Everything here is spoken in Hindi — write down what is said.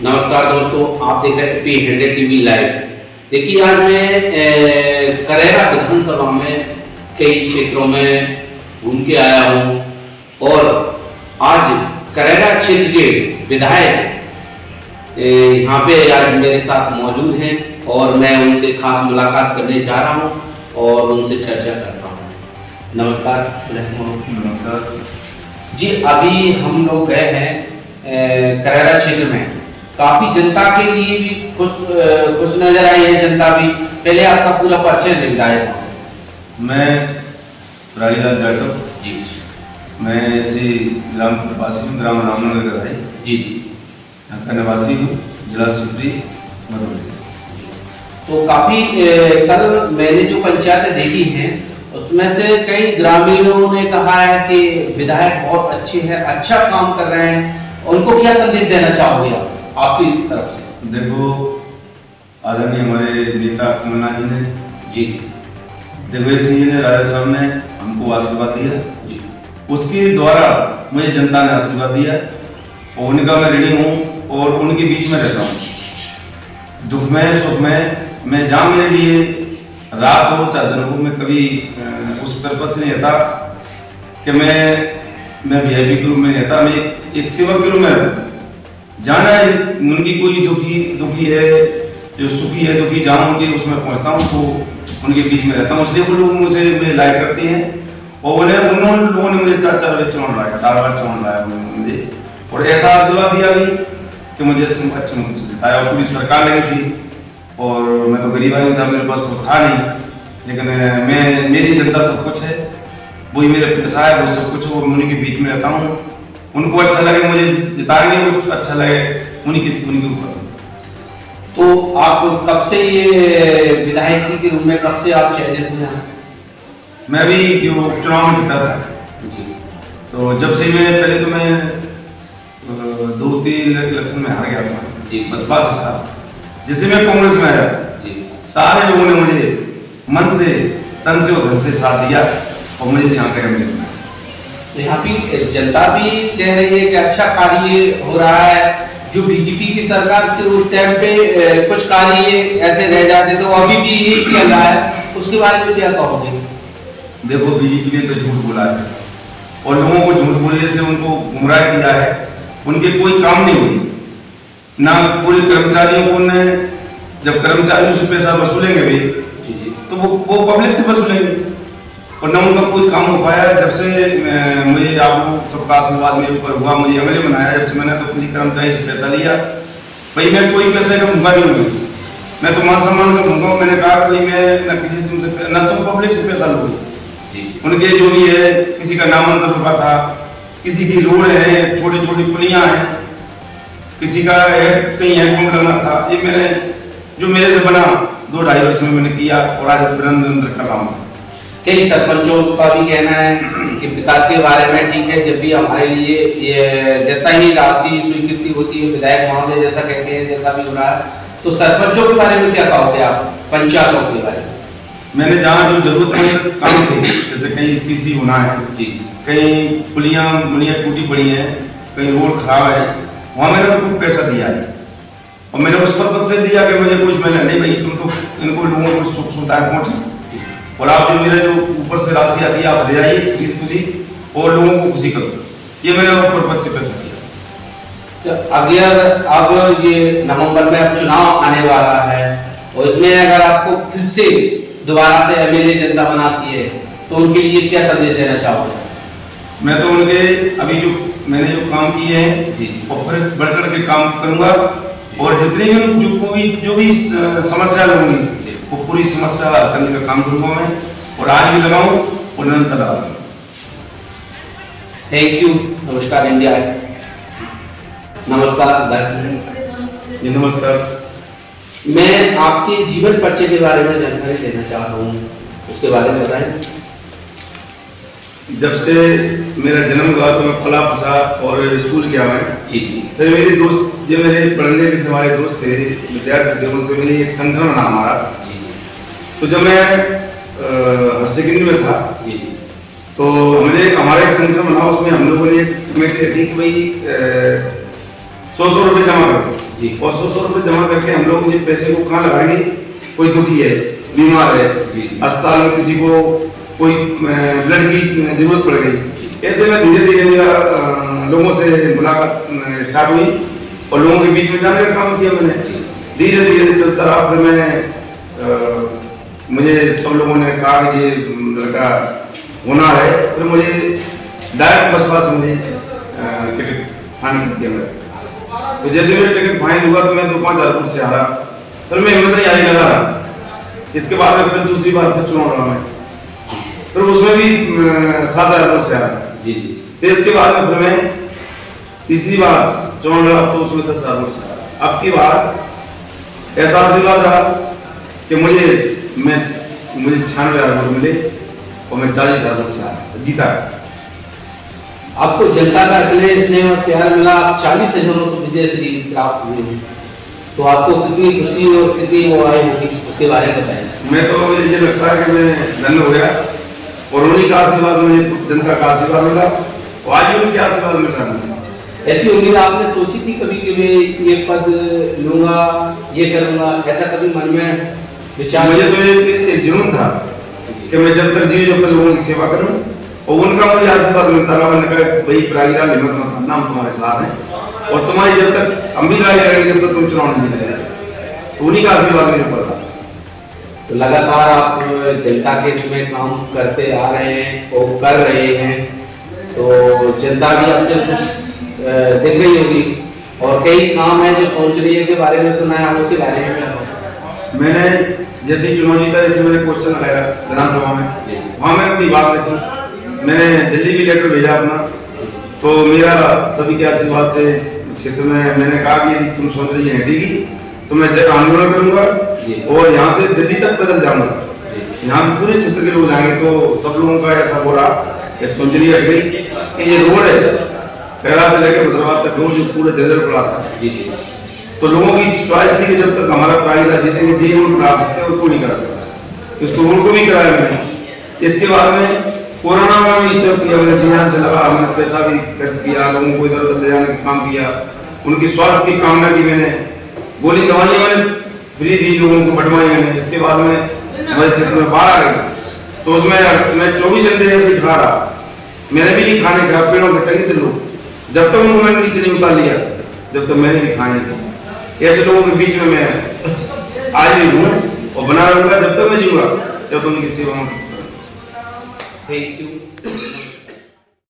नमस्कार दोस्तों, आप देख रहे हैं P100 टीवी लाइव। देखिए, आज मैं करेरा विधानसभा में कई क्षेत्रों में घूम के आया हूँ और आज करेरा क्षेत्र के विधायक यहाँ पे आज मेरे साथ मौजूद हैं और मैं उनसे खास मुलाकात करने जा रहा हूँ और उनसे चर्चा करता हूँ। नमस्कार। नमस्कार जी, अभी हम लोग गए हैं करेरा क्षेत्र में, काफी जनता के लिए भी खुश नजर आई है जनता भी। पहले आपका पूरा परिचय दे विधायक। मैं राजीलाल जाटव जी, मैं ऐसे ग्राम वासी हूँ, ग्राम रामनगर का है जी, यहाँ का निवासी हूँ, जिला शिवपुरी मध्य प्रदेश। तो काफी कल मैंने जो पंचायतें देखी हैं उसमें से कई ग्रामीणों ने कहा है कि विधायक बहुत अच्छे हैं, अच्छा काम कर रहे हैं। उनको क्या संदेश देना चाहोगे आप आपकी तरफ से? देखो, आदरणीय हमारे नेता कमलनाथ जी ने जी, देवेश सिंह जी ने, राजा साहब ने हमको आशीर्वाद दिया जी, उसके द्वारा मुझे जनता ने आशीर्वाद दिया और उनका मैं ऋणी हूँ और उनके बीच में रहता हूँ। दुख में सुख में मैं जहाँ मेरे लिए रात हो चाहे दिन हो, मैं कभी उस पर्पस से नहीं रहता कि मैं VIP के रूप में रहता, मैं एक सेवक के रूप में रहता। जाना है उनकी कोई दुखी है, जो सुखी है दुखी, जहाँ उनके उसमें पहुँचता हूँ तो उनके बीच में रहता हूँ। इसलिए वो लोग मुझे लाइक करते हैं और उन लोगों ने मुझे 4 बार चुनाव लाया, 4 बार चुनाव लाया उन्होंने मुझे, और ऐसा आशीर्वाद दिया भी कि मुझे अच्छा जिताया। पूरी सरकार लगी थी और मैं तो गरीब आदमी था, मेरे पास कुछ था नहीं, लेकिन मेरी जनता सब कुछ है, वही मेरे पैसा है, वो सब कुछ, और उन्हीं के बीच में रहता हूँ। उनको अच्छा लगे मुझे जिताएंगे, उनको अच्छा लगे उन्हीं के ऊपर। तो आप कब से ये विधायक के रूप में कब से आप चयनित हुए हैं? मैं भी जो चुनाव में जीता था जी, तो जब से मैं पहले तो मैं 2-3 इलेक्शन में हार गया था जी, बसपा से था। जैसे मैं कांग्रेस में आया जी, सारे लोगों ने मुझे मन से, तन से और धन से साथ दिया और मुझे यहाँ का मिला। तो यहाँ की जनता भी कह रही है कि अच्छा कार्य हो रहा है। जो बीजेपी की सरकार थी उस टाइम पे कुछ कार्य ऐसे रह जाते तो अभी भी यही चल रहा है, उसके बारे में क्या कहोगे? देखो, बीजेपी ने तो झूठ बोला है और लोगों को झूठ बोलने से उनको गुमराह किया है। उनके कोई काम नहीं हुई ना, पूरे कर्मचारियों को ने, जब कर्मचारियों से पैसा वसूलेंगे भी तो वो पब्लिक से वसूलेंगे और न उनका कोई काम हो पाया। जब से मुझे आप लोग सबका आशीर्वाद मेरे ऊपर हुआ, मुझे MLA बनाया, जब से मैंने तो किसी कर्मचारी से पैसा लिया, भाई मैं कोई पैसे का भूखा नहीं हूँ, मैं तो मान सम्मान का भूखा हूँ। मैंने कहा कोई मैं न किसी तुमसे न तो पब्लिक से पैसा लूँ। उनके जो भी है, किसी का नामांतरण हुआ था, किसी की रोड है, छोटी छोटी पुलियाँ हैं, किसी का कहीं हैंडपम्प लगना था, ये मैंने जो मेरे से बना 2-2.5 वर्ष में मैंने किया और आज निरंतर कर रहा हूँ। कई सरपंचों का भी कहना है कि विकास के बारे में ठीक है, जब भी हमारे लिए ये जैसा ही राशि स्वीकृति होती है विधायक महोदय जैसा कहते हैं, जैसा भी हो रहा है, तो सरपंचों के बारे में क्या कहोगे आप, पंचायतों के बारे में? मैंने जहाँ जो जरूरत काम थे, जैसे कहीं CC होना है जी, कहीं पुलियाँ टूटी पड़ी हैं, कहीं रोड खराब है, वहाँ मैंने उनको पैसा दिया है और मैंने उस पर्पज से दिया कि मुझे कुछ मैंने नहीं, भाई तुम तो इनको लोगों को सुख सुविधाएं पहुँची और आप जो मेरे जो ऊपर से राशि आती है आप दे जाइए खुशी और लोगों को खुशी करो, ये मैंने उस पर्पज से पैसा दिया। तो अगर अब ये नवंबर में अब चुनाव आने वाला है और इसमें अगर आपको फिर से दोबारा से MLA जनता बनाती है तो उनके लिए क्या संदेश देना चाहोगे? मैं तो उनके अभी जो मैंने जो काम किए हैं और फिर बढ़ के काम करूंगा और जितनी भी जो भी समस्या होंगी वो पूरी समस्या हल करने का काम करूंगा मैं, और आज भी लगाऊं और निरंतर लगाऊंगा। Thank you. नमस्कार इंडिया। नमस्कार। नमस्कार। मैं आपके जीवन परिचय के बारे में जानकारी लेना चाह रहा हूँ, उसके बारे में बताएं। जब से मेरा जन्म हुआ तो मैं फला फसा और स्कूल गया मैं। जी, फिर मेरे दोस्त, जो मेरे पढ़ने लिखने वाले दोस्त थे, विद्यार्थी थे, उनसे मैंने एक संगठन बना हमारा। तो जब मैं हायर सेकेंडरी में था तो हमने हमारा एक संगठन बना, उसमें हम लोगों ने एक कमेटी रखी कि भाई 100 रुपये जमा करो। जी। और 100 रुपए जमा करके हम लोग ये पैसे को कहाँ लगाएंगे? कोई दुखी है, बीमार है, जी। अस्पताल में किसी को कोई ब्लड की जरूरत पड़ गई। ऐसे में धीरे धीरे मेरा लोगों से मुलाकात स्टार्ट हुई और लोगों के बीच में जाने का काम किया मैंने। धीरे धीरे चलता रहा। फिर मैं मुझे सब लोगों ने कहा कि ये लड़का होना है। फिर मुझे डायरेक्ट बसपा से मुझे टिकट फाइनल किया मैंने। तो जैसे मेरा टिकट फाइनल हुआ तो मैं 2-5 हज़ार से हारा। फिर मैं हिम्मत नहीं आई लगा रहा। इसके बाद में फिर दूसरी बार फिर चुनाव लड़ा मैं, फिर उसमें भी 7,000 से हारा जी। फिर इसके बाद में फिर मैं तीसरी बार चुनाव लड़ा तो उसमें 10,000 से हारा। अब की बार ऐसा आशीर्वाद रहा कि मुझे 96,000 वोट मिले और मैं 40,000 से जीता। आपको जनता का इतने स्नेह और प्यार मिला, आप 40,000 से विजय श्री प्राप्त हुए हैं, तो आपको कितनी खुशी और कितनी वो आई होगी, उसके बारे में बताएं। मैं तो मुझे ये लगता है कि मैं धन्य हो गया और उन्हीं का आशीर्वाद, मुझे जनता का आशीर्वाद मिला और आज उनके आशीर्वाद मिल रहा है। ऐसी उम्मीद आपने सोची थी कभी कि मैं ये पद लूंगा, ये करूंगा, ऐसा कभी मन में विचार? मुझे तो एक जुनून था कि मैं जब तक जी जब तक लोगों की सेवा करूं और उनका मुझे आशीर्वाद मिलता रहा। मैंने कहा भाई प्रागीरा हिम्मत मत करना, हम तुम्हारे साथ हैं और तुम्हारी जब तक हम भी लड़ाई लड़ेंगे जब तक तुम चुनाव नहीं जीतेंगे। तो उन्हीं का आशीर्वाद मेरे ऊपर था। तो लगातार आप जनता के हित में काम करते आ रहे हैं और कर रहे हैं, तो जनता भी आपसे कुछ दिख गई होगी और कई काम है जो सोच रही है के बारे में सुना है, उसके बारे में मैंने जैसे ही चुनाव जीता, जैसे मैंने क्वेश्चन लगाया विधानसभा में, वहाँ मैं अपनी बात रखी। मैंने दिल्ली भी लेटर भेजा अपना, तो मेरा सभी के आशीर्वाद से क्षेत्र में मैंने कहा कि यदि तुम सोच रही है हटेगी तो मैं जब आंदोलन करूंगा और यहाँ से दिल्ली तक पैदल जाऊंगा। यहाँ पूरे क्षेत्र के लोग जाएंगे तो सब लोगों का ऐसा बोला कि सोच रही हट गई कि ये रोड है कैला से लेकर भद्रवाह तक रोड जो पूरे जर्जर पड़ा था। तो लोगों की च्वाइस थी कि जब तक हमारा प्राइवेट जीतेंगे ये रोड करा सकते हैं और कोई नहीं करा सकता। इसको रोड को भी कराया मैंने। इसके बाद में कोरोना में भी सब किया मैंने, ध्यान से लगा, हमने पैसा भी खर्च किया, लोगों को इधर उधर ले जाने का काम किया, उनकी स्वास्थ्य की कामना की मैंने, गोली दवाइयाँ मैंने फ्री दी लोगों को, बंटवाई मैंने। इसके बाद में हमारे क्षेत्र में बाढ़ आ गई तो उसमें मैं 24 घंटे ऐसे खड़ा रहा। मैंने भी नहीं खाने का, पेड़ों में टंगे थे लोग, जब तक उनको मैंने नीचे नहीं उतार लिया जब तक मैंने भी खाने थे। ऐसे लोगों के बीच में मैं आज भी हूँ और बना रहूंगा जब तक मैं जीऊंगा, जब तक उनकी सेवा में। Thank you.